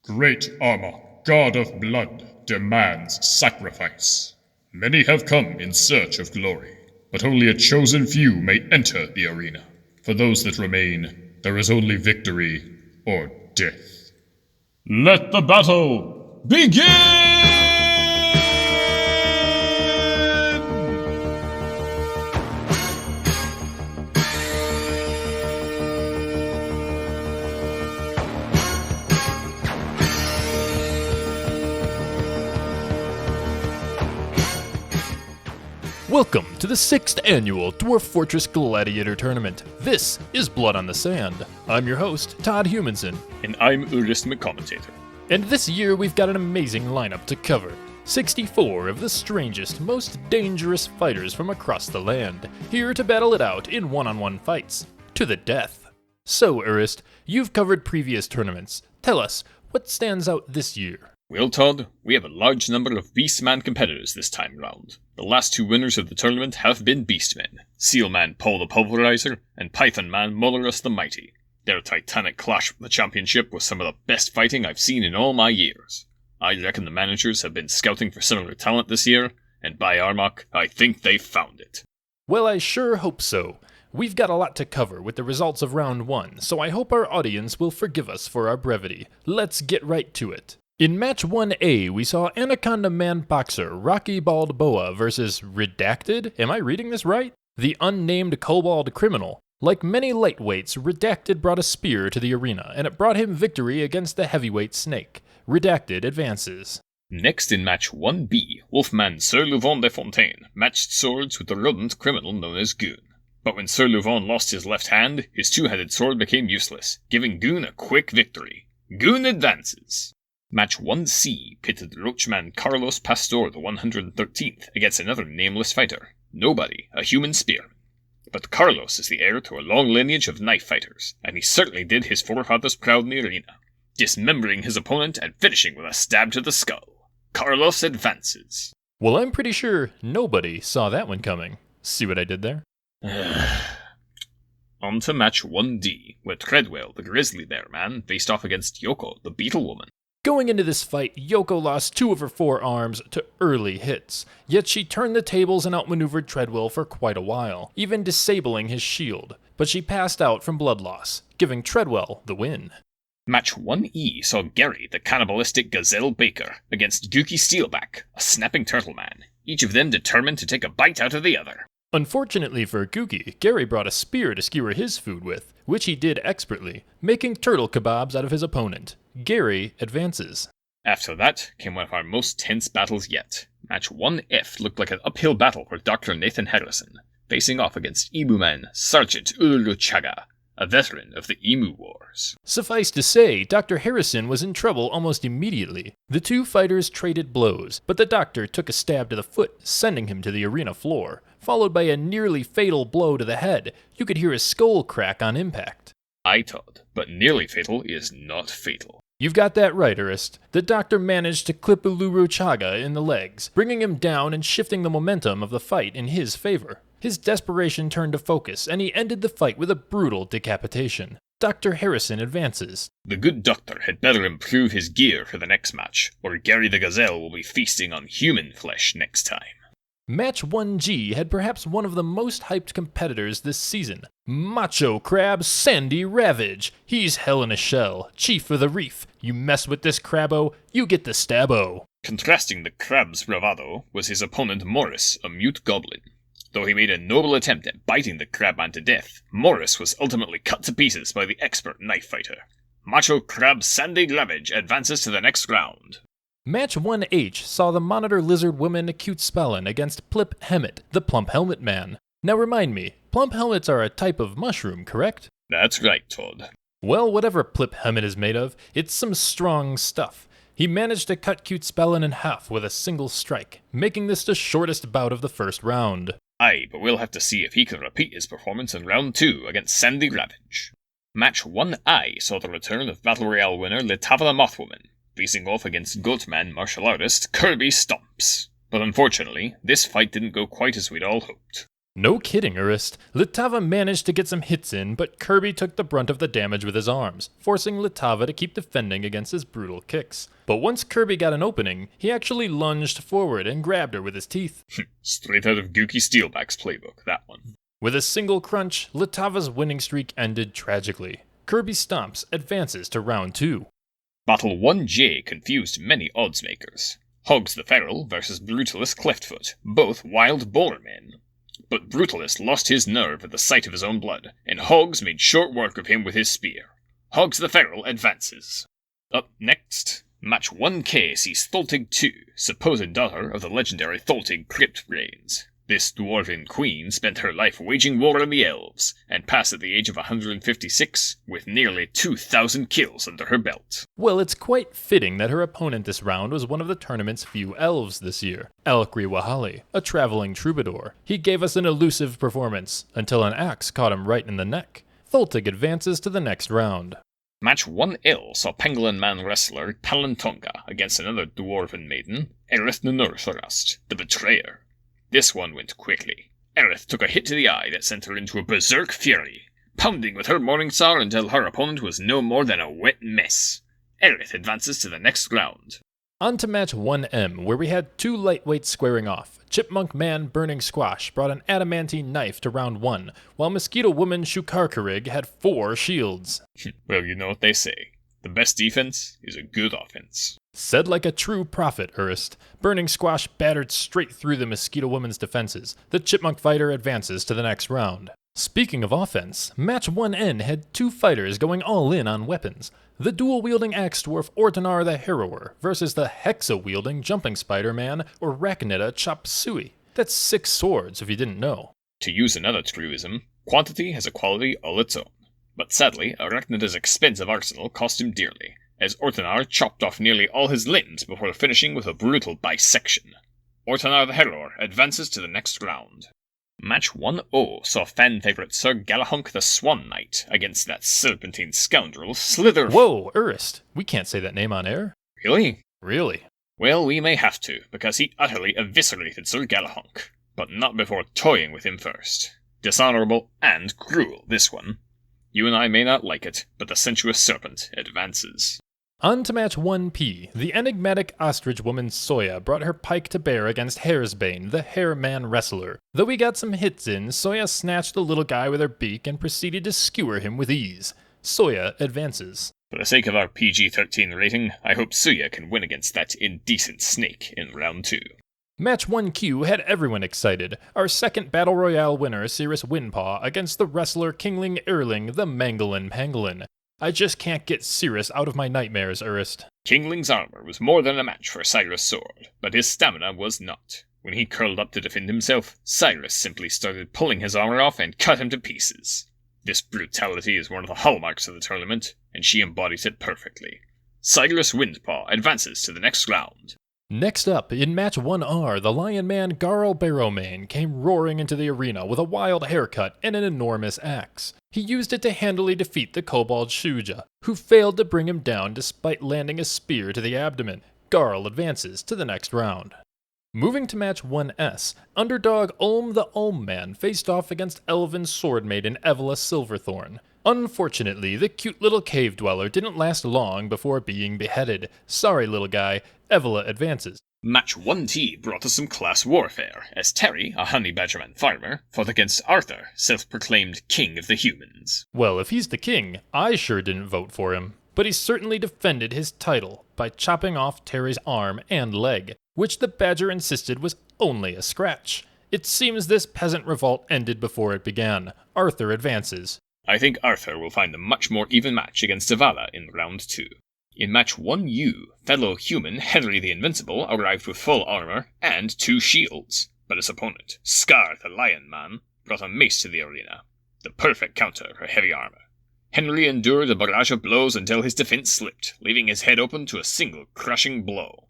Great Armor, God of Blood, demands sacrifice. Many have come in search of glory, but only a chosen few may enter the arena. For those that remain, there is only victory or death. Let the battle begin! Welcome to the 6th annual Dwarf Fortress Gladiator Tournament. This is Blood on the Sand. I'm your host, Todd Humanson. And I'm Urist McCommentator. And this year we've got an amazing lineup to cover. 64 of the strangest, most dangerous fighters from across the land, here to battle it out in one-on-one fights, to the death. So, Urist, you've covered previous tournaments. Tell us, what stands out this year? Well, Todd, we have a large number of Beastman competitors this time round. The last two winners of the tournament have been Beastmen, Sealman Paul the Pulverizer, and Pythonman Molorus the Mighty. Their titanic clash for the championship was some of the best fighting I've seen in all my years. I reckon the managers have been scouting for similar talent this year, and by Armagh, I think they've found it. Well, I sure hope so. We've got a lot to cover with the results of round 1, so I hope our audience will forgive us for our brevity. Let's get right to it. In match 1A, we saw Anaconda Man boxer Rocky Balboa versus Redacted? Am I reading this right? The unnamed kobold criminal. Like many lightweights, Redacted brought a spear to the arena, and it brought him victory against the heavyweight Snake. Redacted advances. Next in match 1B, Wolfman Sir Louvon de Fontaine matched swords with the rodent criminal known as Goon. But when Sir Louvon lost his left hand, his two-headed sword became useless, giving Goon a quick victory. Goon advances. Match 1C pitted Roachman Carlos Pastor the 113th against another nameless fighter. Nobody, a human spearman. But Carlos is the heir to a long lineage of knife fighters, and he certainly did his forefathers proud in the arena, dismembering his opponent and finishing with a stab to the skull. Carlos advances. Well, I'm pretty sure nobody saw that one coming. See what I did there? On to match 1D, where Treadwell, the grizzly bear man, faced off against Yoko, the beetle woman. Going into this fight, Yoko lost 2 of her 4 arms to early hits, yet she turned the tables and outmaneuvered Treadwell for quite a while, even disabling his shield, but she passed out from blood loss, giving Treadwell the win. Match 1E saw Gary, the cannibalistic gazelle baker, against Gookie Steelback, a snapping turtle man, each of them determined to take a bite out of the other. Unfortunately for Gookie, Gary brought a spear to skewer his food with, which he did expertly, making turtle kebabs out of his opponent. Gary advances. After that came one of our most tense battles yet. Match 1F looked like an uphill battle for Dr. Nathan Harrison, facing off against Emu Man Sergeant Uluru Chaga, a veteran of the Emu Wars. Suffice to say, Dr. Harrison was in trouble almost immediately. The two fighters traded blows, but the doctor took a stab to the foot, sending him to the arena floor, followed by a nearly fatal blow to the head. You could hear his skull crack on impact. Aye, Todd, but nearly fatal is not fatal. You've got that right, Urist. The doctor managed to clip Uluru Chaga in the legs, bringing him down and shifting the momentum of the fight in his favor. His desperation turned to focus, and he ended the fight with a brutal decapitation. Dr. Harrison advances. The good doctor had better improve his gear for the next match, or Gary the Gazelle will be feasting on human flesh next time. Match 1G had perhaps one of the most hyped competitors this season. Macho Crab Sandy Ravage. He's hell in a shell, chief of the reef. You mess with this crabbo, you get the stabbo. Contrasting the crab's bravado was his opponent Morris, a mute goblin. Though he made a noble attempt at biting the crabman to death, Morris was ultimately cut to pieces by the expert knife fighter. Macho Crab Sandy Ravage advances to the next round. Match 1H saw the Monitor Lizard Woman Cute Spellin against Plip Hemmet, the Plump Helmet Man. Now remind me, plump helmets are a type of mushroom, correct? That's right, Todd. Well, whatever Plip Hemmet is made of, it's some strong stuff. He managed to cut Cute Spellin in half with a single strike, making this the shortest bout of the first round. Aye, but we'll have to see if he can repeat his performance in round 2 against Sandy Ravage. Match 1I saw the return of Battle Royale winner Letava the Mothwoman, facing off against Goatman martial artist Kirby Stomps. But unfortunately, this fight didn't go quite as we'd all hoped. No kidding, Urist. Litava managed to get some hits in, but Kirby took the brunt of the damage with his arms, forcing Litava to keep defending against his brutal kicks. But once Kirby got an opening, he actually lunged forward and grabbed her with his teeth. Straight out of Gookie Steelback's playbook, that one. With a single crunch, Litava's winning streak ended tragically. Kirby Stomps advances to round 2. Battle 1J confused many odds makers. Hogs the Feral versus Brutalist Cleftfoot, both wild boar men. But Brutalist lost his nerve at the sight of his own blood, and Hogs made short work of him with his spear. Hogs the Feral advances. Up next, match 1K sees Tholtig II, supposed daughter of the legendary Tholtig Cryptbrains. This dwarven queen spent her life waging war on the elves, and passed at the age of 156 with nearly 2,000 kills under her belt. Well, it's quite fitting that her opponent this round was one of the tournament's few elves this year, Alkri Wahali, a traveling troubadour. He gave us an elusive performance, until an axe caught him right in the neck. Tholtig advances to the next round. Match 1L saw Pangolin Man wrestler Palantonga against another dwarven maiden, Erith Nunurtharast, the Betrayer. This one went quickly. Erith took a hit to the eye that sent her into a berserk fury, pounding with her Morningstar until her opponent was no more than a wet mess. Erith advances to the next round. On to match 1M, where we had two lightweights squaring off. Chipmunk Man Burning Squash brought an adamantine knife to round 1, while Mosquito Woman Shukarkarig had 4 shields. Well, you know what they say. The best defense is a good offense. Said like a true prophet, Urist. Burning Squash battered straight through the Mosquito Woman's defenses. The Chipmunk fighter advances to the next round. Speaking of offense, match 1N had 2 fighters going all in on weapons. The dual-wielding axe dwarf Ortanar the Harrower versus the hexa-wielding jumping Spider-Man or Rakaneta Chopsui. That's 6 swords if you didn't know. To use another truism, quantity has a quality all its own. But sadly, Arachneta's expensive arsenal cost him dearly, as Ortanar chopped off nearly all his limbs before finishing with a brutal bisection. Ortanar the Harrower advances to the next round. Match 1-0 saw fan favourite Sir Galahunk the Swan Knight against that serpentine scoundrel Slither... Whoa, Urist, we can't say that name on air. Really? Really? Well, we may have to, because he utterly eviscerated Sir Galahunk, but not before toying with him first. Dishonourable and cruel, this one. You and I may not like it, but the sensuous serpent advances. On to match 1P, the enigmatic ostrich woman Soya brought her pike to bear against Hairsbane, the Hairman wrestler. Though we got some hits in, Soya snatched the little guy with her beak and proceeded to skewer him with ease. Soya advances. For the sake of our PG-13 rating, I hope Suya can win against that indecent snake in round 2. Match 1Q had everyone excited. Our second Battle Royale winner, Cirrus Windpaw, against the wrestler Kingling Erling, the Mangolin Pangolin. I just can't get Cirrus out of my nightmares, Urist. Kingling's armor was more than a match for Cyrus' sword, but his stamina was not. When he curled up to defend himself, Cyrus simply started pulling his armor off and cut him to pieces. This brutality is one of the hallmarks of the tournament, and she embodies it perfectly. Cyrus Windpaw advances to the next round. Next up, in match 1R, the Lion Man Garl Barrowmane came roaring into the arena with a wild haircut and an enormous axe. He used it to handily defeat the Kobold Shuja, who failed to bring him down despite landing a spear to the abdomen. Garl advances to the next round. Moving to match 1S, underdog Ulm the Ulm Man faced off against Elven Sword Maiden Evola Silverthorn. Unfortunately, the cute little cave dweller didn't last long before being beheaded. Sorry, little guy. Evola advances. Match 1T brought us some class warfare, as Terry, a honey badgerman farmer, fought against Arthur, self-proclaimed king of the humans. Well, if he's the king, I sure didn't vote for him. But he certainly defended his title by chopping off Terry's arm and leg, which the badger insisted was only a scratch. It seems this peasant revolt ended before it began. Arthur advances. I think Arthur will find a much more even match against Zavala in round 2. In match 1U, fellow human Henry the Invincible arrived with full armor and 2 shields, but his opponent, Scar the Lion Man, brought a mace to the arena, the perfect counter for heavy armor. Henry endured a barrage of blows until his defense slipped, leaving his head open to a single crushing blow.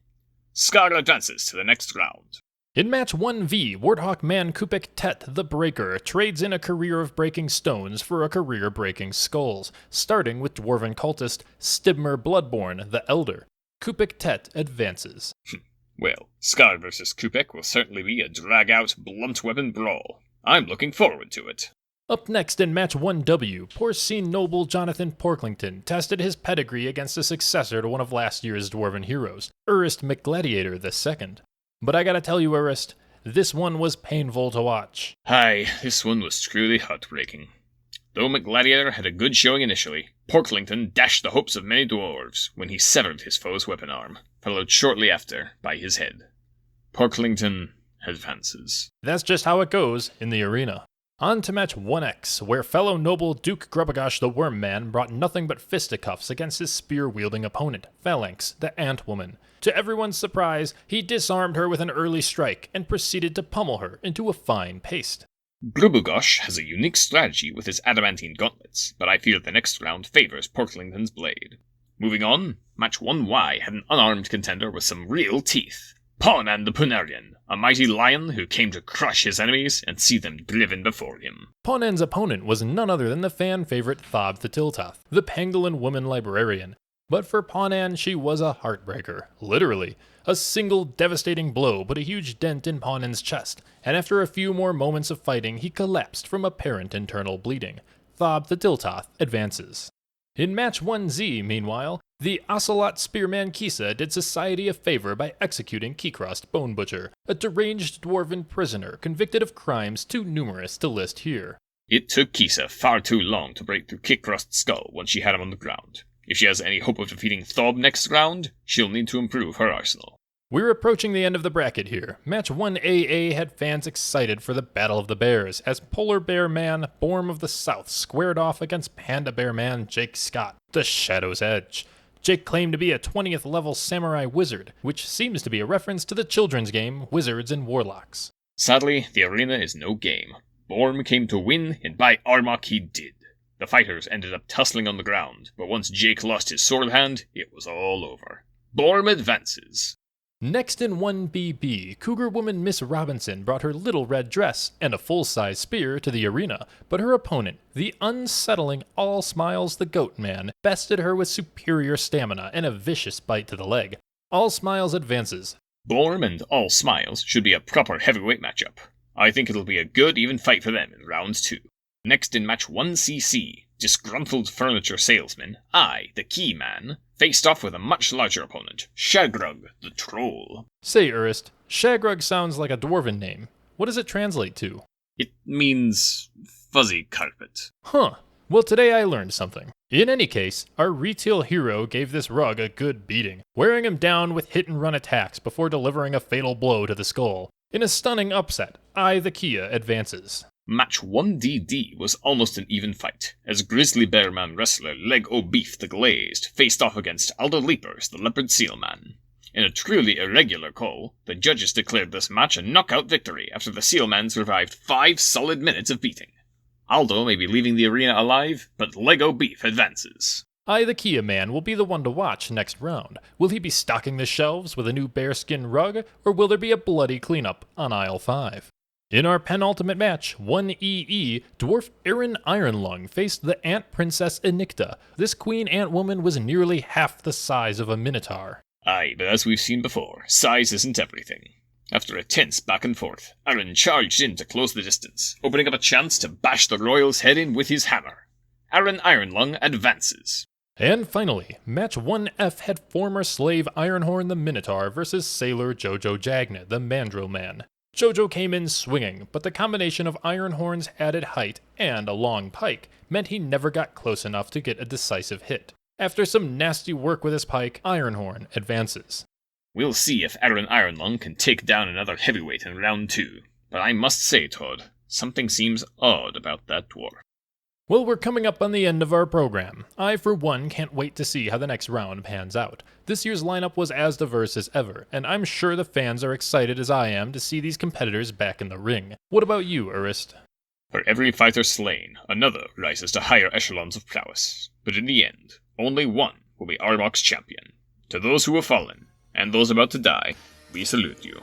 Scar advances to the next round. In match 1V, Warthog Man Kupik Tet the Breaker trades in a career of breaking stones for a career breaking skulls, starting with dwarven cultist Stibmer Bloodborne the Elder. Kupik Tet advances. Well, Scar versus Kupik will certainly be a drag-out, blunt weapon brawl. I'm looking forward to it. Up next in Match 1W, porcine noble Jonathan Porklington tested his pedigree against a successor to one of last year's Dwarven heroes, Urist McGladiator II. But I gotta tell you, Urist, this one was painful to watch. Aye, this one was truly heartbreaking. Though McGladiator had a good showing initially, Porklington dashed the hopes of many dwarves when he severed his foe's weapon arm, followed shortly after by his head. Porklington advances. That's just how it goes in the arena. On to match 1X, where fellow noble Duke Grubagosh the Worm Man brought nothing but fisticuffs against his spear-wielding opponent, Phalanx, the Ant-Woman. To everyone's surprise, he disarmed her with an early strike and proceeded to pummel her into a fine paste. Grubagosh has a unique strategy with his adamantine gauntlets, but I feel the next round favors Porklington's blade. Moving on, match 1Y had an unarmed contender with some real teeth. Pawnan the Punarian, a mighty lion who came to crush his enemies and see them driven before him. Pawnan's opponent was none other than the fan-favorite Thob the Tiltoth, the Pangolin woman librarian. But for Pawnan, she was a heartbreaker, literally. A single devastating blow put a huge dent in Pawnan's chest, and after a few more moments of fighting, he collapsed from apparent internal bleeding. Thob the Tiltoth advances. In match 1Z, meanwhile, the Ocelot Spearman Kisa did society a favor by executing Keycrossed Bone Butcher, a deranged dwarven prisoner convicted of crimes too numerous to list here. It took Kisa far too long to break through Keycrost's skull once she had him on the ground. If she has any hope of defeating Thob next round, she'll need to improve her arsenal. We're approaching the end of the bracket here. Match 1AA had fans excited for the Battle of the Bears, as Polar Bear Man Borm of the South squared off against Panda Bear Man Jake Scott, the Shadow's Edge. Jake claimed to be a 20th level samurai wizard, which seems to be a reference to the children's game Wizards and Warlocks. Sadly, the arena is no game. Borm came to win, and by Armok he did. The fighters ended up tussling on the ground, but once Jake lost his sword hand, it was all over. Borm advances. Next in 1BB, Cougar Woman Miss Robinson brought her little red dress and a full-size spear to the arena, but her opponent, the unsettling All Smiles the Goat Man, bested her with superior stamina and a vicious bite to the leg. All Smiles advances. Borm and All Smiles should be a proper heavyweight matchup. I think it'll be a good even fight for them in round 2. Next in match 1CC, disgruntled furniture salesman, the Key Man, faced off with a much larger opponent, Shagrug, the Troll. Say, Urist, Shagrug sounds like a dwarven name. What does it translate to? It means fuzzy carpet. Huh. Well, today I learned something. In any case, our retail hero gave this rug a good beating, wearing him down with hit-and-run attacks before delivering a fatal blow to the skull. In a stunning upset, the Kia advances. Match 1DD was almost an even fight, as Grizzly Bear Man wrestler Leg O'Beef the Glazed faced off against Aldo Leapers the Leopard Seal Man. In a truly irregular call, the judges declared this match a knockout victory after the Seal Man survived 5 solid minutes of beating. Aldo may be leaving the arena alive, but Leg O'Beef advances. The Kia Man will be the one to watch next round. Will he be stocking the shelves with a new bearskin rug, or will there be a bloody cleanup on aisle 5? In our penultimate match, 1EE, Dwarf Aaron Ironlung faced the Ant Princess Enicta. This Queen Ant Woman was nearly half the size of a Minotaur. But as we've seen before, size isn't everything. After a tense back and forth, Aaron charged in to close the distance, opening up a chance to bash the Royal's head in with his hammer. Aaron Ironlung advances. And finally, match 1F had former slave Ironhorn the Minotaur versus Sailor Jojo Jagna, the Mandrill Man. Jojo came in swinging, but the combination of Ironhorn's added height and a long pike meant he never got close enough to get a decisive hit. After some nasty work with his pike, Ironhorn advances. We'll see if Aaron Ironlung can take down another heavyweight in round 2, but I must say, Todd, something seems odd about that dwarf. Well, we're coming up on the end of our program. I, for one, can't wait to see how the next round pans out. This year's lineup was as diverse as ever, and I'm sure the fans are excited as I am to see these competitors back in the ring. What about you, Urist? For every fighter slain, another rises to higher echelons of prowess. But in the end, only one will be Armok's champion. To those who have fallen, and those about to die, we salute you.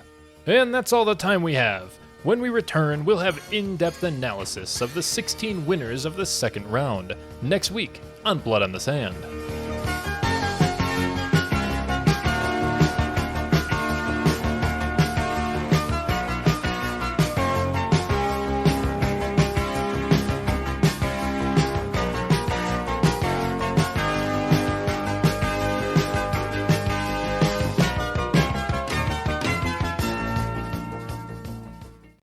And that's all the time we have. When we return, we'll have in-depth analysis of the 16 winners of the second round, next week on Blood on the Sand.